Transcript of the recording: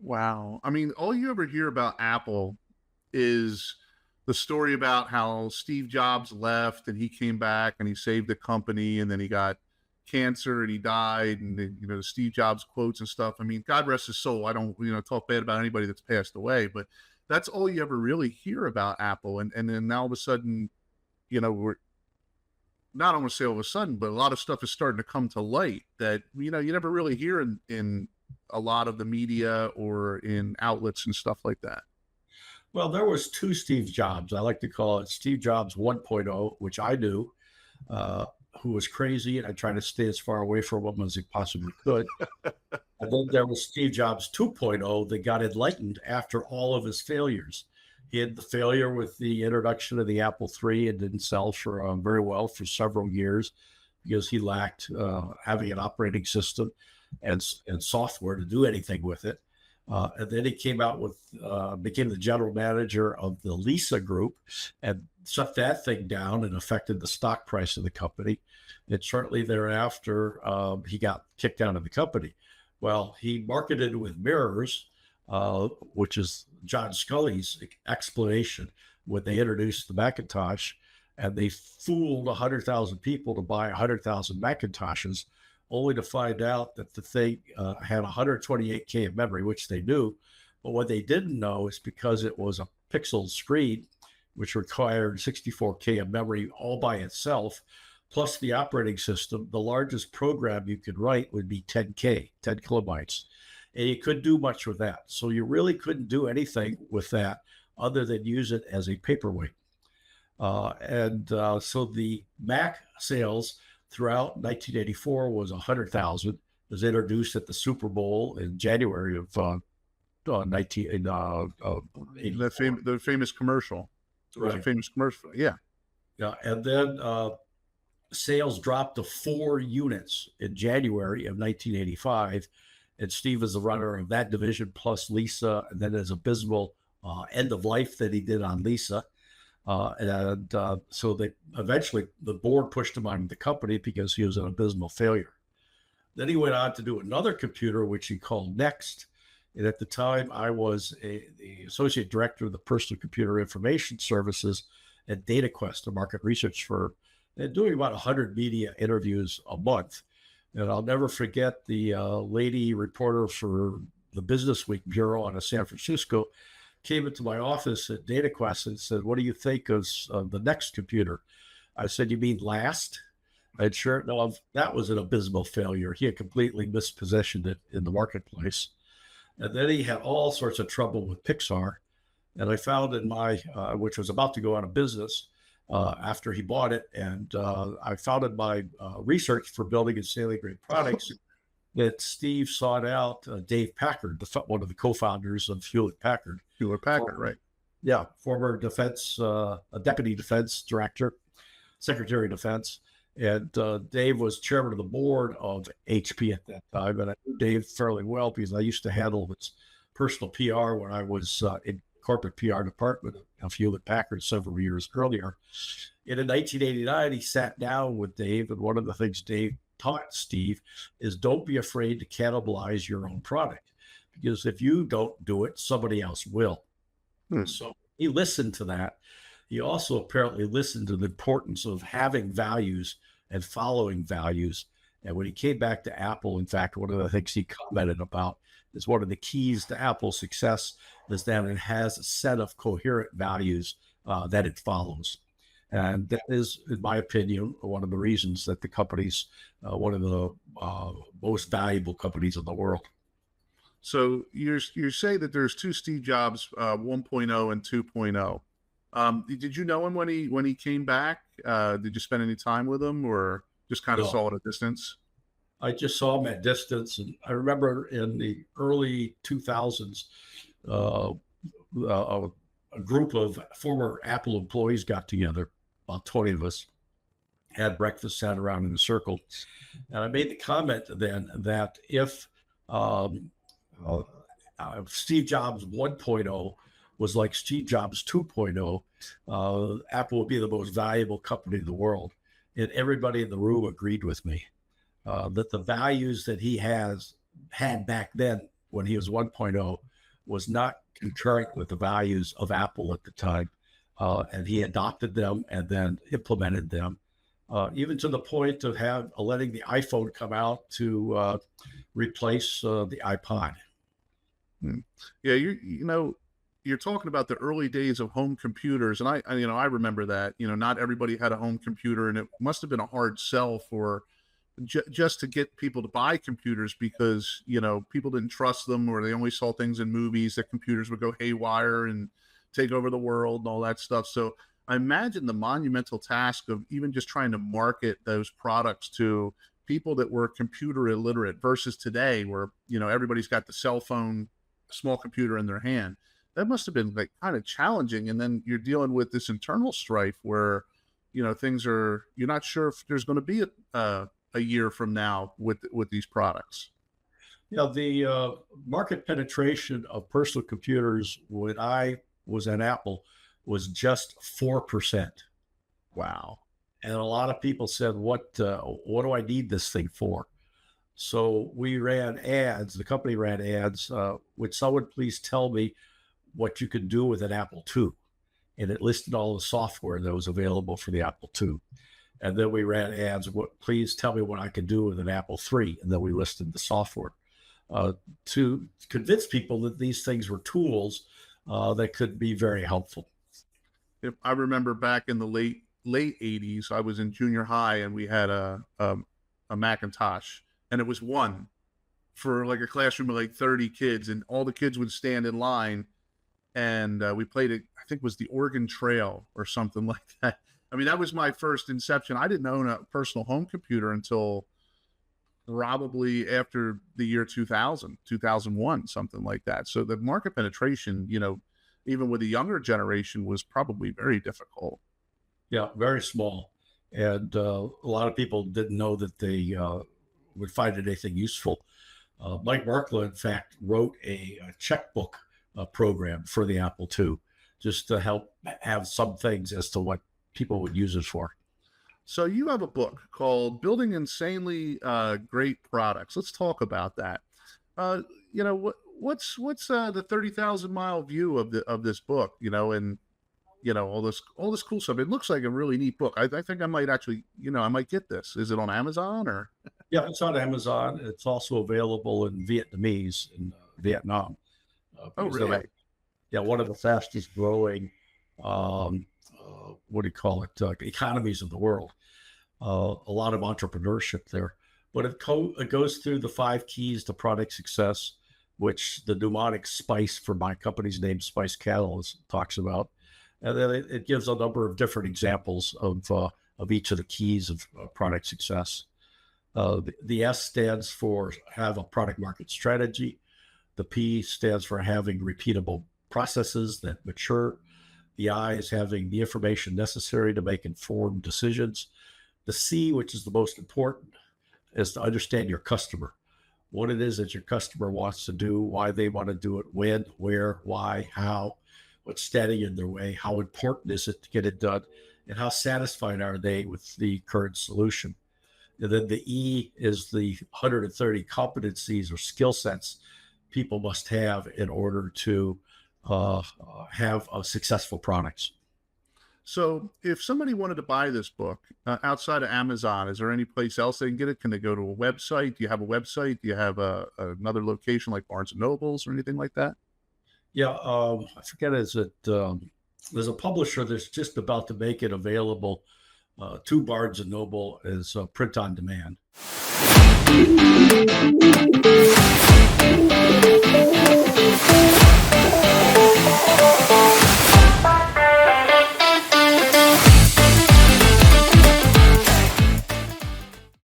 Wow. I mean, all you ever hear about Apple is the story about how Steve Jobs left and he came back and he saved the company and then he got cancer and he died and then, the Steve Jobs quotes and stuff. I mean, God rest his soul. I don't, talk bad about anybody that's passed away, but that's all you ever really hear about Apple. And then now all of a sudden, we're not, I want to say all of a sudden, but a lot of stuff is starting to come to light that, you never really hear in a lot of the media or in outlets and stuff like that. Well, there was two Steve Jobs. I like to call it Steve Jobs 1.0, which I knew, uh, who was crazy, and I tried to stay as far away from him as he possibly could. And then there was Steve Jobs 2.0 that got enlightened after all of his failures. He had the failure with the introduction of the Apple III and didn't sell for very well for several years because he lacked having an operating system and software to do anything with it. And then he came out with, became the general manager of the Lisa Group and shut that thing down and affected the stock price of the company. And shortly thereafter, he got kicked out of the company. Well, he marketed with mirrors, which is John Scully's explanation when they introduced the Macintosh, and they fooled 100,000 people to buy 100,000 Macintoshes, only to find out that the thing had 128K of memory, which they knew. But what they didn't know is because it was a pixel screen, which required 64K of memory all by itself, plus the operating system, the largest program you could write would be 10K, 10 kilobytes. And you couldn't do much with that. So you really couldn't do anything with that other than use it as a paperweight. So the Mac sales throughout 1984 was 100,000. It was introduced at the Super Bowl in January of 19. The famous commercial. It was a famous commercial. Yeah. Yeah. And then sales dropped to 4 units in January of 1985. And Steve is the runner of that division plus Lisa. And then there's Abysmal end of life that he did on Lisa. So they eventually the board pushed him out of the company because he was an abysmal failure. Then he went on to do another computer, which he called Next. And at the time, I was the associate director of the Personal Computer Information Services at DataQuest, a market research firm, and doing about 100 media interviews a month. And I'll never forget the lady reporter for the Business Week Bureau out of San Francisco came into my office at DataQuest and said, "What do you think of the Next computer?" I said, "You mean last?" And sure enough, that was an abysmal failure. He had completely mispositioned it in the marketplace. And then he had all sorts of trouble with Pixar. And I found in my, which was about to go out of business after he bought it. And I found in my research for building and scaling great products that Steve sought out Dave Packard, one of the co-founders of Hewlett Packard. Hewlett Packard, right? Yeah, former defense, deputy defense director, secretary of defense. And Dave was chairman of the board of HP at that time. And I knew Dave fairly well because I used to handle his personal PR when I was in corporate PR department of Hewlett Packard several years earlier. And in 1989, he sat down with Dave. And one of the things Dave taught Steve is don't be afraid to cannibalize your own product, because if you don't do it, somebody else will. So he listened to that. He also apparently listened to the importance of having values and following values. And when he came back to Apple, in fact, one of the things he commented about is one of the keys to Apple's success is that it has a set of coherent values that it follows. And that is, in my opinion, one of the reasons that the company's one of the most valuable companies in the world. So you say that there's two Steve Jobs, 1.0 and 2.0. Did you know him when he came back? Did you spend any time with him, or just kind of saw it at a distance? I just saw him at distance, and I remember in the early 2000s, a group of former Apple employees got together, about 20 of us, had breakfast, sat around in a circle, and I made the comment then that if Steve Jobs 1.0 was like Steve Jobs 2.0, Apple would be the most valuable company in the world. And everybody in the room agreed with me that the values that he had back then when he was 1.0 was not concurrent with the values of Apple at the time. And he adopted them and then implemented them, even to the point of letting the iPhone come out to replace the iPod. Yeah, you're talking about the early days of home computers, and I remember that. Not everybody had a home computer, and it must have been a hard sell for just to get people to buy computers because people didn't trust them, or they only saw things in movies that computers would go haywire and take over the world and all that stuff. So I imagine the monumental task of even just trying to market those products to people that were computer illiterate versus today, where everybody's got the cell phone, small computer in their hand. That must have been like kind of challenging. And then you're dealing with this internal strife where things you're not sure if there's going to be a year from now with these products. The market penetration of personal computers when I was at Apple was just 4%. Wow. And a lot of people said, what do I need this thing for? So we ran ads, the company ran ads, would someone please tell me what you could do with an Apple II? And it listed all the software that was available for the Apple II. And then we ran ads, please tell me what I could do with an Apple III. And then we listed the software to convince people that these things were tools that could be very helpful. I remember back in the late 80s, I was in junior high and we had a Macintosh, and it was one for like a classroom of like 30 kids, and all the kids would stand in line, and we played it. I think it was the Oregon Trail or something like that. I mean, that was my first inception. I didn't own a personal home computer until probably after the year 2000, 2001, something like that. So the market penetration, even with the younger generation, was probably very difficult. Yeah, very small. And a lot of people didn't know that they would find anything useful. Mike Markla, in fact, wrote a checkbook program for the Apple II just to help have some things as to what people would use it for. So you have a book called Building Insanely Great Products. Let's talk about that. What's the 30,000-mile view of this book, and all this cool stuff. It looks like a really neat book. I think I might actually, I might get this. Is it on Amazon or? Yeah, it's on Amazon. It's also available in Vietnamese in Vietnam. Oh, really? One of the fastest growing, economies of the world. A lot of entrepreneurship there. But it goes through the 5 keys to product success, which the mnemonic SPICE for my company's name, Spice Catalyst, talks about. And then it gives a number of different examples of each of the keys of product success. The S stands for have a product market strategy. The P stands for having repeatable processes that mature. The I is having the information necessary to make informed decisions. The C, which is the most important, is to understand your customer, what it is that your customer wants to do, why they want to do it, when, where, why, how, what's standing in their way, how important is it to get it done, and how satisfied are they with the current solution. And then the E is the 130 competencies or skill sets people must have in order to have successful products. So if somebody wanted to buy this book outside of Amazon, is there any place else they can get it? Can they go to a website? Do you have a website? Do you have another location like Barnes and Nobles or anything like that? Yeah, I forget, there's a publisher that's just about to make it available to Barnes and Noble as print on demand.